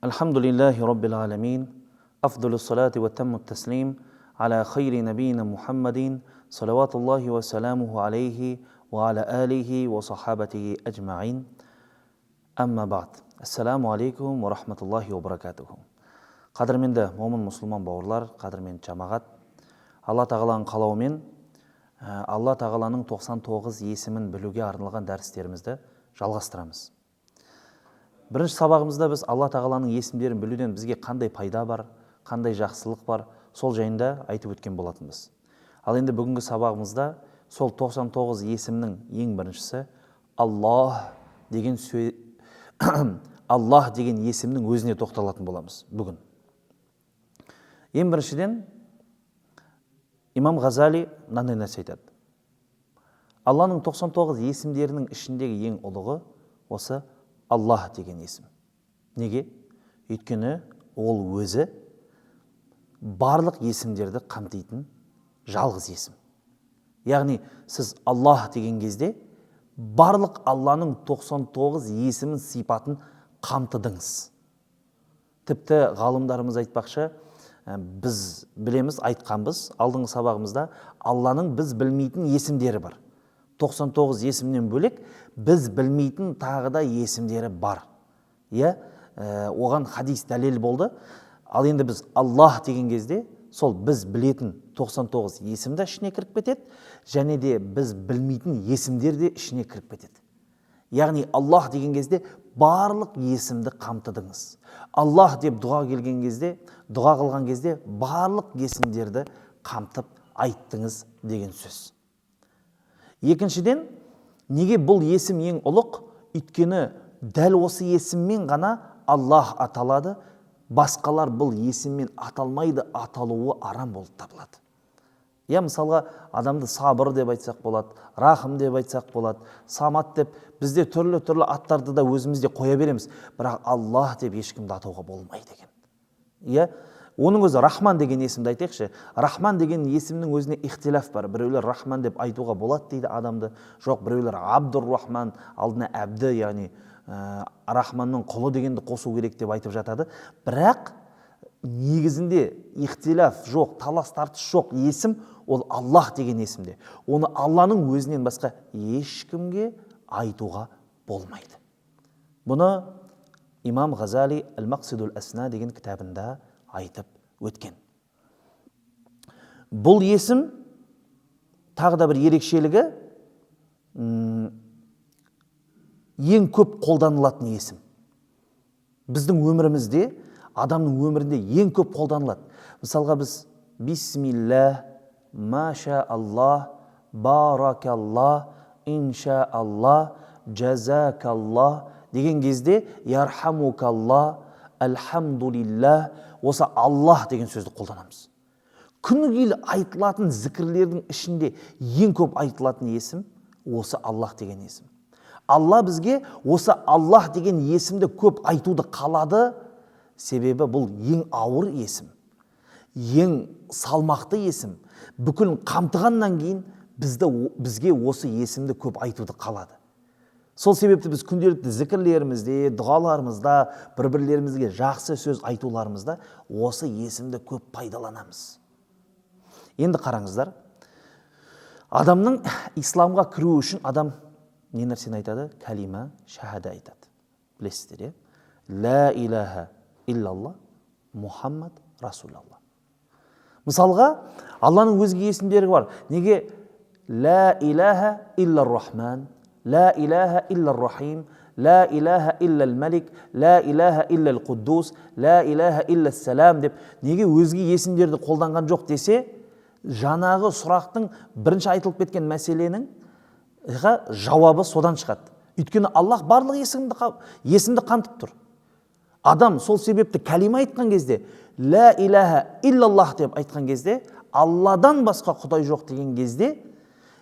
الحمد لله رب العالمين أفضل الصلاة وتم التسليم على خير نبينا محمد صلوات الله وسلامه عليه وعلى آله وصحابته أجمعين أما بعد السلام عليكم ورحمة الله وبركاته. Қадірменді момын мұсылман бауырлар, қадірменді жамағат, Алла тағаланың қалауымен Алла тағаланың 99 есімін білуге арналған дәрістерімізді жалғастырамыз. Бірінші сабағымызда біз Алла тағаланың есімдерін білуден бізге қандай пайда бар, қандай жақсылық бар, сол жайында айтып өткен болатынбыз. Ал енді бүгінгі сабағымызда сол 99 есімнің ең біріншісі Аллах деген Аллах деген есімнің өзіне тоқталатын боламыз бүгін. Ең біріншіден Имам Ғазали мынандай нәрсе айтады. Алланың 99 есімдерінің ішіндегі ең ұлығы осы Аллах деген есім. Неге? Өйткені ол өзі барлық есімдерді қамтитын жалғыз есім. Яғни сіз Аллах деген кезде барлық Алланың 99 есімін сипатын қамтыдыңыз. Тіпті ғалымдарымыз айтпақшы, біз білеміз, айтқанбыз алдыңғы сабағымызда Алланың біз білмейтін есімдері бар. 99 есімнен бөлек біз білмейтін тағы да есімдері бар. Оған хадис дәлел болды. Ал енді біз Аллах деген кезде сол біз білетін 99 есімді ішіне кіріп кетеді, және де біз білмейтін есімдер де ішіне кіріп кетеді. Яғни Аллах деген кезде барлық есімді қамтыдыңыз. Аллах деп дұға келген кезде, дұға қылған кезде барлық есімдерді қамтып айттыңыз деген сөз. Екіншіден, неге бұл есім ең ұлық? Өйткені дәл осы есіммен ғана Аллах аталады, басқалар бұл есіммен аталмайды, аталуы арам болып табылады. Мысалға, адамды сабыр деп айтсақ болады, рахым деп айтсақ болады, самат деп, бізде түрлі аттарды да өзімізде қоя береміз, бірақ Аллах деп ешкімді атауға болмайды екен. Оның өзі Рахман деген есімді айтайықшы. Рахман деген есімнің өзіне ихтилаф бар. Біреулер Рахман деп айтуға болады дейді адамды. Жоқ, біреулер Абдур-Рахман, алдына әбді, яғни Рахманның құлы дегенді қосу керек деп айтып жатады. Бірақ негізінде ихтилаф жоқ, талас тартыс жоқ есім ол Аллах деген есімде. Оны Алланың өзінен басқа ешкімге айтуға болмайды. Бұны Имам Ғазали Әл-Мақсидул Асна деген кітабында айтып өткен. Бұл есім тағы да бір ерекшелігі ең көп қолданылатын есім. Біздің өмірімізде, адамның өмірінде ең көп қолданылады. Мысалға біз Бисмилlah, Машааллах, Баракаллах, Иншааллах, Жазакаллах деген кезде Ярхамукаллах, Альхамдулиллах, осы Аллах деген сөзді қолданамыз. Күні келі айтылатын зікірлердің ішінде ең көп айтылатын есім осы Аллах деген есім. Алла бізге осы Аллах деген есімді көп айтуды қалады, себебі бұл ең ауыр есім, ең салмақты есім. Бүкіл қамтығаннан кейін бізге осы есімді көп айтуды қалады. Сол себепті біз күнделікті зікірлерімізде, дұғаларымызда, бір-бірлерімізге жақсы сөз айтуларымызда осы есімді көп пайдаланамыз. Енді қараңыздар, адамның исламға кіру үшін адам не нәрсені айтады? Кәлима, шахада айтады. Білесіздер, Ла илаха иллаллах, Мұхаммад Расулаллах. Мысалға, Алланың өзге есімдері бар. Неге? Ла илаха иллар-Рахман, لا إله إلا الرحيم لا إله إلا الملك لا إله إلا القدوس لا إله إلا السلام деп неге өзге есімдерді қолданған жоқ десе, жаңағы сұрақтың бірінші айтылып кеткен мәселенің жауабы содан шығады. Өйткені Аллах барлық есімді қамтып тұр. Адам сол себепті кәлима айтқан кезде, ла илаха иллаллах деп айтқан кезде, Алладан басқа құдай жоқ деген кезде,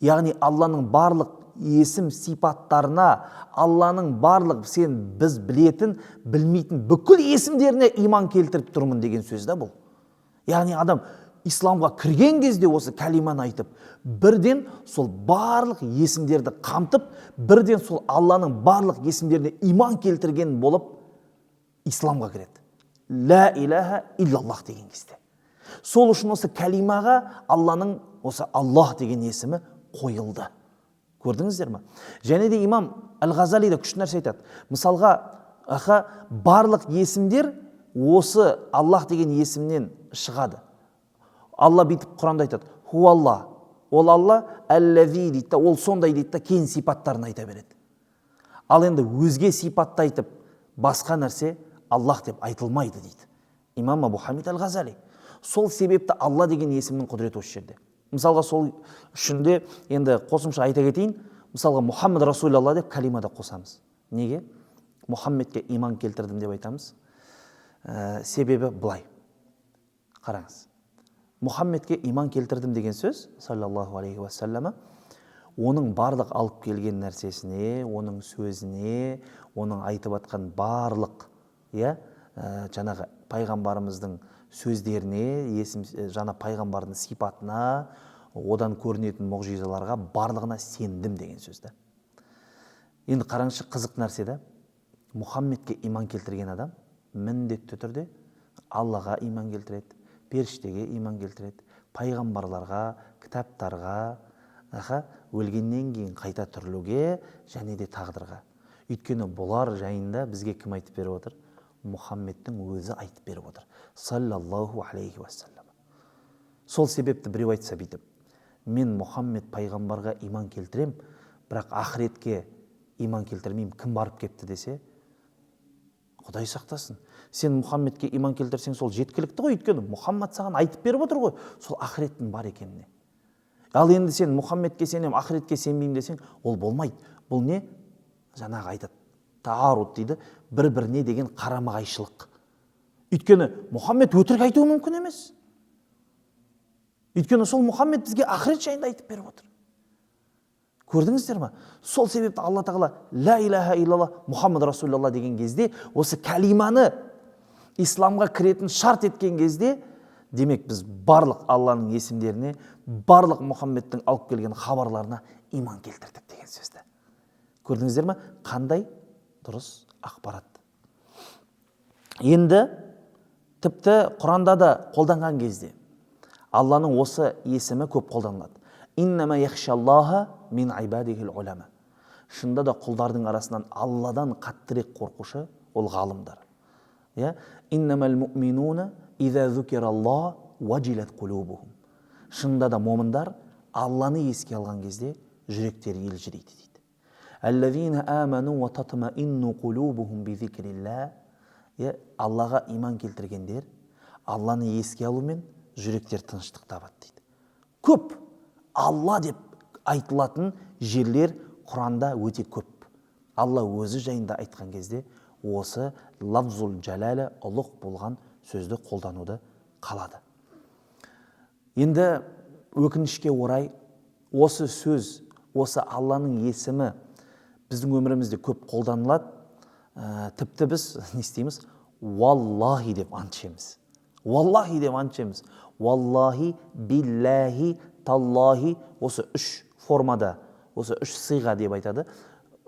яғни Алланың барлық есім сипаттарына, Алланың барлық біз білетін, білмейтін бүкіл есімдеріне иман келтіріп тұрмын деген сөз да бұл. Яғни адам исламға кірген кезде осы кәлиманы айтып, бірден сол барлық есімдерді қамтып, бірден сол Алланың барлық есімдеріне иман келтірген болып исламға кіреді. Ла илаха иллаллах деген кезде. Сол үшін осы кәлимаға Алланың осы Аллах деген есімі қойылды. Көрдіңіздер ме? Және де имам Әл-Ғазали да күшті нәрсе айтады. Мысалға, барлық есімдер осы Аллах деген есімнен шығады. Алла бүйтіп Құранда айтады: Хуалла, ол Алла, әлләзи дейді, ол сондай дейді, кейін сипаттарын айта береді. Ал енді өзге сипатты айтып, басқа нәрсе Аллах деп айтылмайды дейді имам Абу Хамид Әл-Ғазали. Сол себепті Алла деген есімнің құдіреті осы жерде. Мысалға, сол үшінде енді қосымша айта кетейін. Мысалға, Мұхаммед Расулалла деп кәлимада қосамыз. Неге? Мұхаммедке иман келтірдім деп айтамыз. Себебі былай. Қараңыз. Мұхаммедке иман келтірдім деген сөз, саллаллаху алейхи уассалама, оның барлық алып келген нәрсесіне, оның сөзіне, оның айтып атқан барлық, жаңағы пайғамбарымыздың сөздеріне, жаңа пайғамбардың сипатына, одан көрінетін мұғжизаларға барлығына сендім деген сөзді. Енді қараңызшы, қызық нәрсе де, Мұхаммедке иман келтірген адам міндетті түрде Аллаға иман келтіреді, періштеге иман келтіреді, пайғамбарларға, кітаптарға, өлгеннен кейін қайта тірілуге және де тағдырға. Өйткені бұлар жайында бізге кім айтып беріп отыр? Мұхаммедтің өзі айтып беріп отыр. Саллаллаху алейхи уассалам. Сол себепті біреу айтса бүйтіп: мен Мұхаммед пайғамбарға иман келтірем, бірақ ақыретке иман келтірмеймін, кім барып кепті десе, Құдай сақтасын. Сен Мұхаммедке иман келтірсең, сол жеткілікті ғой, өйткені Мұхаммед саған айтып беріп отыр ғой, сол ақыреттің бар екеніне. Ал енді сен Мұхаммедке сенем, ақыретке сенбеймін десең, ол болмайды. Бұл не? Жаңағы айтады, таарут дейді, бір-біріне деген қарама-қайшылық. Өйткені Мұхаммед өтірік айтуы мүмкін емес. Өйткені сол Мұхаммед бізге ақырет жайында айтып беріп отыр. Көрдіңіздер ме? Сол себепті Алла Тағала ла илаха иллаллах Мұхаммед Расулалла деген кезде, осы кәлиманы исламға кіретін шарт еткен кезде, демек біз барлық Алланың есімдеріне, барлық Мұхаммедтің алып келген хабарларына иман келтірдік деген сөзді. Көрдіңіздер ме? Қандай дұрыс ақпарат. Енді тіпті Құранда да қолданған кезде Алланың осы есімі көп қолданылады. Иннама яхшаллаха мин ибадихил улама. Шында да құлдардың арасынан Алладан қаттырек қорқушы ол ғалымдар. Иннамал муъминуна иза зукираллах важилат қулубухум. Шында да момындар Алланы еске алған кезде жүректері елжірейді дейді. Аллазина аману ва татмаинну қулубухум би зикриллах. Аллаға иман келтіргендер Алланы еске алумен жүректер тыныштық табады дейді. Көп Алла деп айтылатын жерлер Құранда өте көп. Алла өзі жайында айтқан кезде осы лафзул жалалі, ұлық болған сөзді қолдануды қалады. Енді өкінішке орай осы сөз, осы Алланың есімі біздің өмірімізде көп қолданылады. Тіпті біз не істейміз? Валлахи деп ант ішеміз. Валлахи деп ант ішеміз. Валлахи, биллахи, таллахи, осы үш формада, осы үш сыйға деп айтады.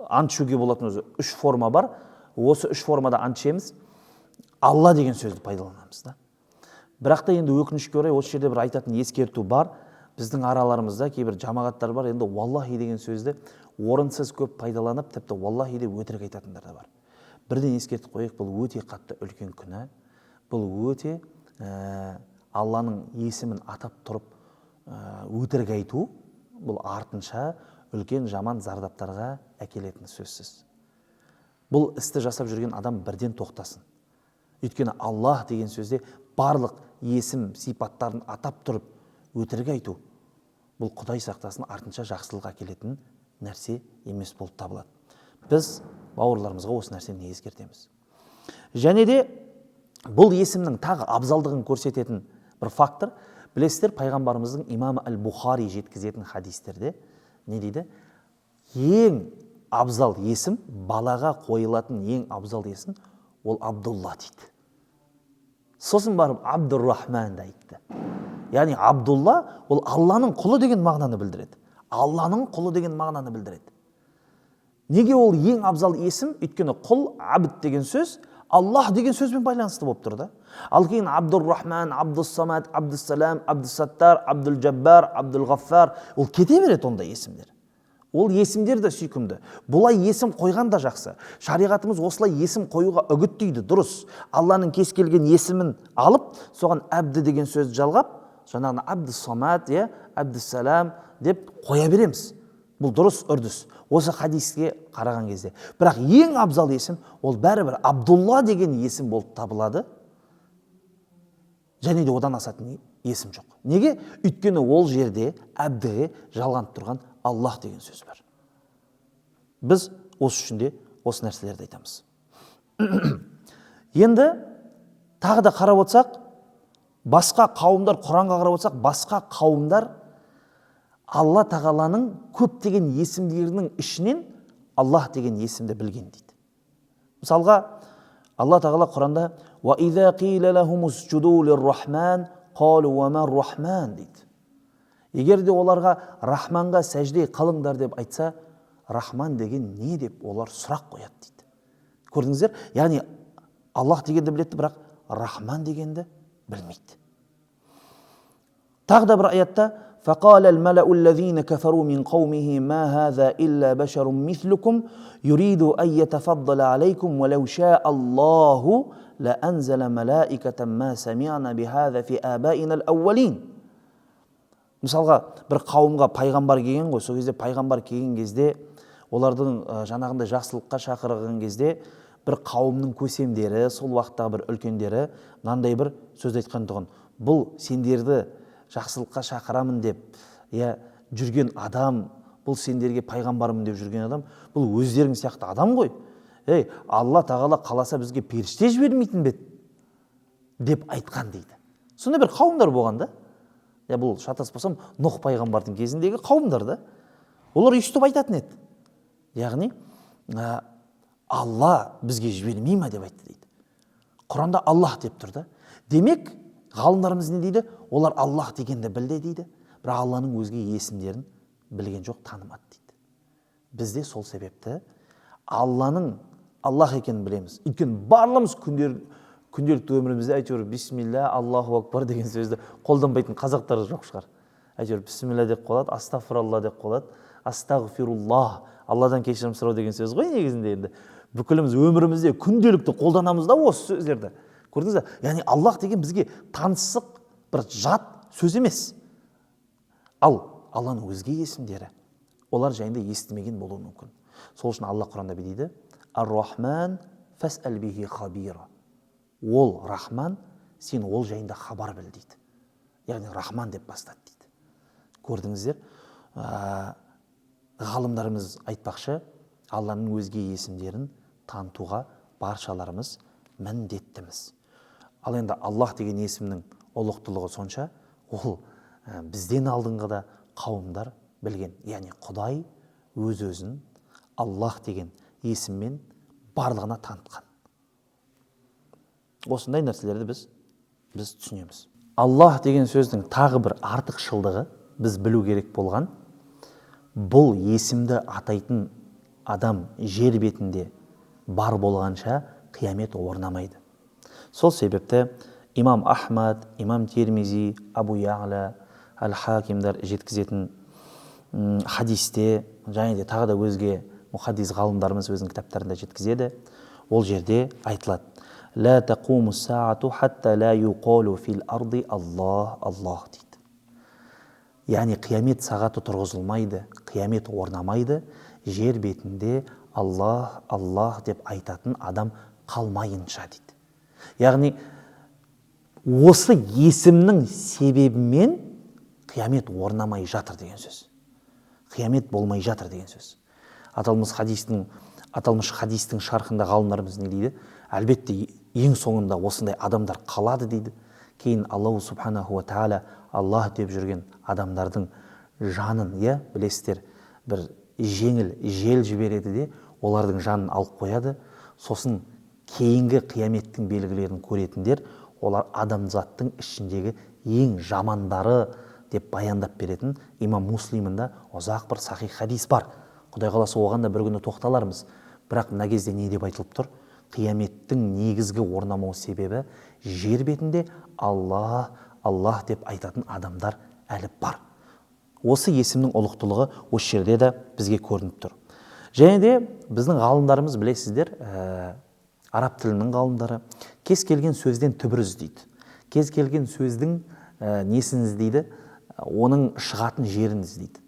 Ант ішуге болатын өзі үш форма бар. Осы үш формада ант ішеміз. Алла деген сөзді пайдаланамыз. Бірақ та енді өкінішке орай осы жерде бір айтатын ескерту бар. Біздің араларымызда кейбір жамағаттар бар. Енді валлахи деген сөзді орынсыз көп пайдаланып, тіпті валлахи деп өтірік айтатындар да бар. Бірден ескертіп қояйық, бұл өте қатты үлкен күнә. Бұл өте Алланың есімін атап тұрып өтірік айту, бұл артынша үлкен жаман зардаптарға әкелетін сөзсіз. Бұл істі жасап жүрген адам бірден тоқтасын. Өйткені Аллах деген сөзде барлық есім сипаттарын атап тұрып өтірік айту, бұл Құдай сақтасын артынша жақсылық әкелетін нәрсе емес болып табылады. Біз бауырларымызға осы нәрсені ескертеміз. Және де бұл есімнің тағы абзалдығын көрсететін бір фактор, білесіздер, пайғамбарымыздың имам Әл-Бухари жеткізетін хадистерде не дейді? Ең абзал есім, балаға қойылатын ең абзал есім ол Абдулла дейді. Сосын барып Абдуррахман да айтты. яғни Абдулла ол Алланың құлы деген мағынаны білдіреді. Алланың құлы деген мағынаны білдіреді. Неге ол ең абзал есім? Өйткені құл, абд деген сөз Аллах деген сөзбен байланысты болып тұр да. Ал кейін Абдур-Рахман, Абдус-Самад, Абдус-Салам, Абдус-Саттар, Абдул-Джаббар, Абдул-Ғаффар, ол кете береді ондай есімдер. Ол есімдер де сүйкімді. Бұлай есім қойған да жақсы. Шариғатымыз осылай есім қоюға үгіттейді, дұрыс. Алланың кез келген есімін алып, соған әбді деген сөзді жалғап, жаңағы Абдус-Самад, Абдус-Салам деп қоя береміз. Бұл дұрыс үрдіс. Осы хадиске қараған кезде. Бірақ ең абзал есім ол бәрібір Абдулла деген есім болып табылады. Және де одан асатын есім жоқ. Неге? Өйткені ол жерде әбді жалғанып тұрған Аллах деген сөз бар. Біз осы үшін де осы нәрселерді айтамыз. Енді тағы да қарап отырсақ, басқа қауымдар, Құранға қарап отырсақ, басқа қауымдар Алла тағаланың көптеген есімдерінің ішінен Аллах деген есімді білген дейді. Мысалға, Алла тағала Құранда وَإِذَا قِيلَ لَهُمُ اسْجُدُوا لِلرَّحْمَنِ قَالُوا وَمَا الرَّحْمَنِ дейді. Егер де оларға Рахманға сәжде қылыңдар деп айтса, Рахман деген не деп олар сұрақ қояды дейді. Көрдіңіздер? Яғни Аллах дегенді біледі, бірақ Рахман дегенді білмейді. Тағы да бір аятта فقال الملأ الذين كفروا من قومه ما هذا إلا بشر مثلكم يريد أن يتفضل عليكم ولو شاء الله لأنزل ملائكة ما سمعنا بهذا في آبائنا الأولين. Мысалға, бір қауымға пайғамбар келген ғой, сол кезде пайғамбар келген кезде, олардың жаңағындай жақсылыққа шақырған кезде, бір қауымның көсемдері, сол уақыттағы бір үлкендері, мынандай бір сөз айтқан тұғын. Бұл сендерді жақсылыққа шақырамын деп жүрген адам, бұл сендерге пайғамбармын деп жүрген адам, бұл өздерің сияқты адам ғой. Алла тағала қаласа бізге періште жібермейтін бе деп айтқан дейді. Сонда бір қауымдар болған да. Бұл шатаспасам Нұх пайғамбардың кезіндегі қауымдар да. Олар өйстіп айтатын еді. Яғни Алла бізге жібермей ме деп айтты дейді. Құранда Аллах деп тұр да. Демек, ғалымдарымыз не дейді? Олар Аллах дегенді білді дейді. Бірақ Алланың өзге есімдерін білген жоқ, танымады дейді. Бізде сол себепті Алланың Аллах екенін білеміз. Өйткені барлығымыз күнделікті өмірімізде әйтеуір бисмилля, Аллаху акбар деген сөзді қолданбайтын қазақтар жоқ шығар. Әйтеуір бисмилля деп қолады, астағфиралла деп қолады, астағфируллах, Алладан кешірім сұрау деген сөз ғой негізінде енді. Бүкіліміз өмірімізде күнделікті қолданамыз да осы сөздерді. Көрдіңіз бе? Яғни Аллах деген бізге танысық бір жат сөз емес. Ал Алланың өзге есімдері, олар жайында естімеген болуы мүмкін. Сол үшін Алла Құранда дейді: Ар-Рахман фас'ал бихи хабира. Ол Рахман, сен ол жайында хабар біл дейді. Яғни Рахман деп бастады дейді. Көрдіңіздер? Ғалымдарымыз айтпақшы, Алланың өзге есімдерін танытуға баршаларымыз міндеттіміз. Ал енді Аллах деген есімнің ұлықтылығы сонша, ол бізден алдыңғыда қауымдар білген. Яғни Құдай өз-өзін Аллах деген есіммен барлығына танытқан. Осындай нәрселерді біз түсінеміз. Аллах деген сөздің тағы бір артықшылдығы біз білу керек болған, бұл есімді атайтын адам жер бетінде бар болғанша қиямет орнамайды. Сол себепті имам Ахмад, имам Термизи, Абу Яғла, Әл-Хакимдар жеткізетін хадисте, және де тағы да өзге мұхаддис ғалымдарымыз өзінің кітаптарында жеткізеді. Ол жерде айтылады: «Ла тақуму саату хатта ла юқалу фил арди Аллах, Аллах» дейді. Яғни қиямет сағаты тұрғызылмайды, қиямет орнамайды, жер бетінде Аллах, Аллах деп айтатын адам қалмайынша дейді. Яғни осы есімнің себебімен қиямет орнамай жатыр деген сөз. Қиямет болмай жатыр деген сөз. Аталмыш хадистің шархында ғалымдарымыз не дейді? Әлбетте ең соңында осындай адамдар қалады дейді. Кейін Аллаху субханаху ва тағала Аллах деп жүрген адамдардың жанын, білесіздер, бір жеңіл жел жібереді де, олардың жанын алып қояды. Сосын кейінгі қияметтің белгілерін көретіндер, олар адамзаттың ішіндегі ең жамандары деп баяндап беретін имам Муслимында ұзақ бір сахих хадис бар. Құдай қаласа оған да бір күні тоқталармыз. Бірақ мына кезде не деп айтылып тұр? Қияметтің негізгі орнамау себебі жер бетінде Аллах, Аллах деп айтатын адамдар әлі бар. Осы есімнің ұлықтылығы осы жерде де бізге көрініп тұр. Және де біздің ғалымдарымыз, білесіздер, араб тілінің ғалымдары кез келген сөзден түбір іздейді. Кез келген сөздің несін іздейді? Оның шығатын жерін іздейді.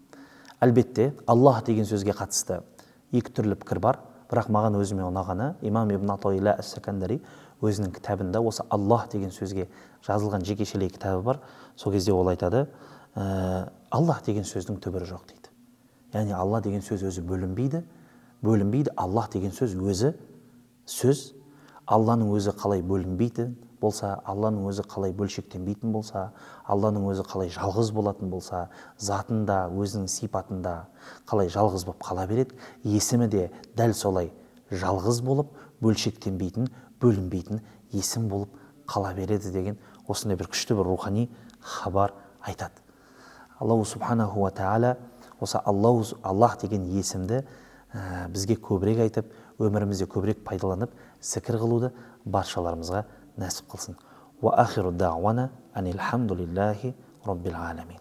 Әлбетте, Аллах деген сөзге қатысты екі түрлі пікір бар. Бірақ маған өзіме ұнағаны имам Ибн Атаилла Ас-Сакандари өзінің кітабында осы Аллах деген сөзге жазылған жекешелей кітабы бар. Сол кезде ол айтады, Аллах деген сөздің түбірі жоқ дейді. Яғни Алла деген сөз өзі бөлінбейді. Аллах деген сөз өзі сөз. Алланың өзі қалай бөлінбейтін болса, Алланың өзі қалай бөлшектенбейтін болса, Алланың өзі қалай жалғыз болатын болса, затында, өзінің сипатында қалай жалғыз болып қала береді, есімі де дәл солай жалғыз болып, бөлшектенбейтін, бөлінбейтін есім болып қала береді деген осындай бір күшті бір рухани хабар айтады. Аллаху субханаху ва тағала осы Аллах деген есімді бізге көбірек айтып, өмірімізде көбірек пайдаланып, зікір қылуды баршаларымызға нәсіп қылсын. Ва ахиру дa'вана анил хамдулиллахи раббил аламин.